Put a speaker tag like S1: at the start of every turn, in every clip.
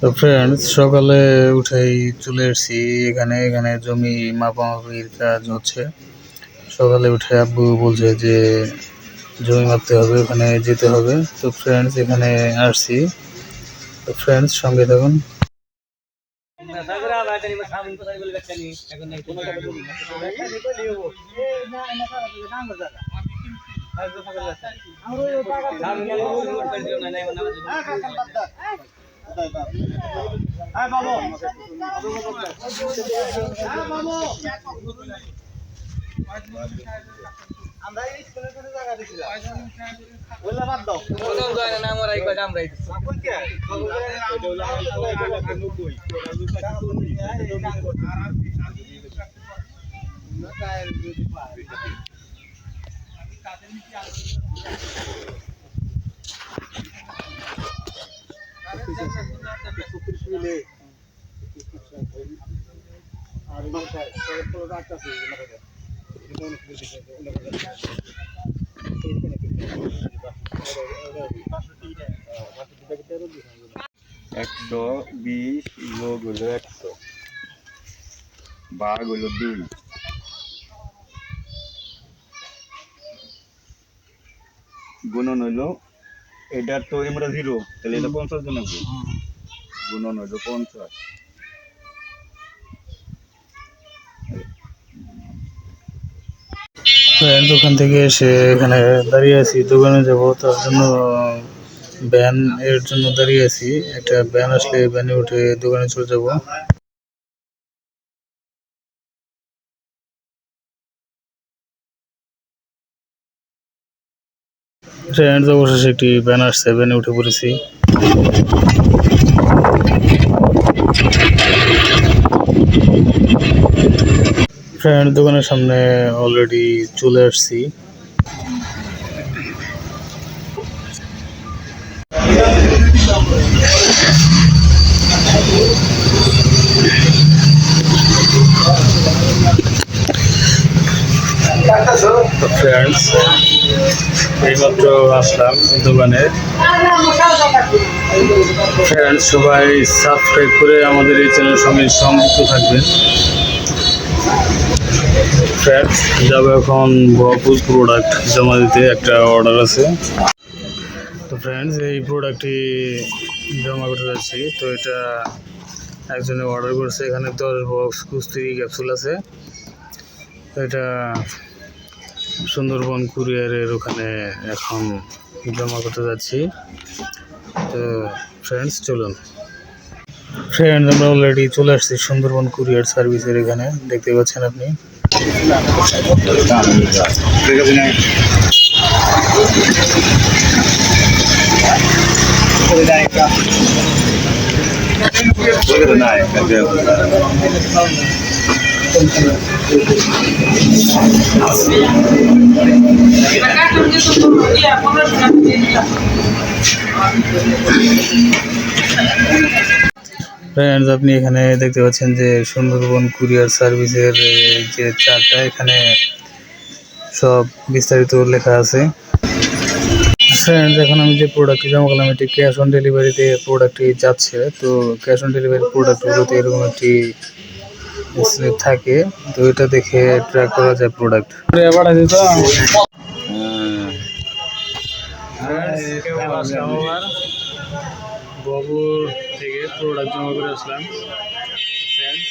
S1: তো ফ্রেন্ডস, সকালে উঠেই চলে এসেছি এখানে। জমি মাপামাপির কাজ হচ্ছে। সকালে উঠে আব্বু বলছে যে জমি মাপতে হবে, ওখানে যেতে হবে। তো ফ্রেন্ডস, এখানে আসছি। তো ফ্রেন্ডস, সঙ্গে থাকুন।
S2: একশো 20 লোক হইল 100, বাঘ হইল 2। গুণন হইল এটার তো আমরা 0, তাহলে এটা 50 জন হবে। গুণন হইল 50।
S1: ফ্রেন্ডস, ওখান থেকে এসে এখানে দাঁড়িয়ে আছি, দোকানে যাব। তার জন্য ভ্যান এর জন্য দাঁড়িয়ে আছি। একটা ভ্যান আসলে ভ্যানে উঠে দোকানে চলে যাব। ফ্রেন্ডস, অবশেষে একটি ভ্যান আসছে, ভ্যানে উঠে পড়েছি। ফ্রেন্ড, দোকানের সামনে অলরেডি চলে আসছি। তো ফ্রেন্ডস, এইমাত্র আসলাম দোকানে। ফ্রেন্ডস, সবাই সাবস্ক্রাইব করে আমাদের এই চ্যানেলের সঙ্গে সংযুক্ত থাকবেন। ফ্রেন্ডস, যাবে এখন ভরপুর প্রোডাক্ট জমা দিতে, একটা অর্ডার আছে। তো ফ্রেন্ডস, এই প্রোডাক্টটি জমা করতে যাচ্ছি। তো এটা একজনে অর্ডার করছে। এখানে 10 বক্স কুস্তির ক্যাপসুল আছে। এটা সুন্দরবন কুরিয়ারের ওখানে এখন জমা করতে যাচ্ছি। তো ফ্রেন্ডস, চলুন। ফ্রেন্ডস, আমরা অলরেডি চলে আসছি সুন্দরবন কুরিয়ার সার্ভিসের এখানে, দেখতে পাচ্ছেন আপনি। ফ্রেন্ডস, আপনি এখানে দেখতে পাচ্ছেন যে সুন্দরবন কুরিয়ার সার্ভিসের যে চার্টটা, এখানে সব বিস্তারিত লেখা আছে। ফ্রেন্ডস, এখন আমি যে প্রোডাক্টটি জমা করলাম, এটি ক্যাশ অন ডেলিভারিতে প্রোডাক্টটি যাচ্ছে। তো ক্যাশ অন ডেলিভারি প্রোডাক্টগুলোতে এরকম একটি স্লিপ থাকে। তো এটা দেখে ট্র্যাক করা যায় প্রোডাক্ট। বগুর থেকে প্রোডাক্ট জমা করে আসলাম। ফ্রেন্ডস,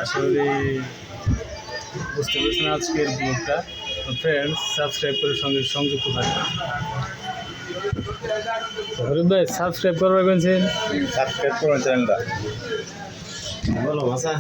S1: আশা করি বুঝতে পারছেন আজকের ব্লগটা। তো ফ্রেন্ডস, সাবস্ক্রাইব করে সঙ্গে সংযুক্ত থাকবেন। হরিফ ভাই, সাবস্ক্রাইব করবেন, সাবস্ক্রাইব করবেন চ্যানেলটা। বলো ভাষা।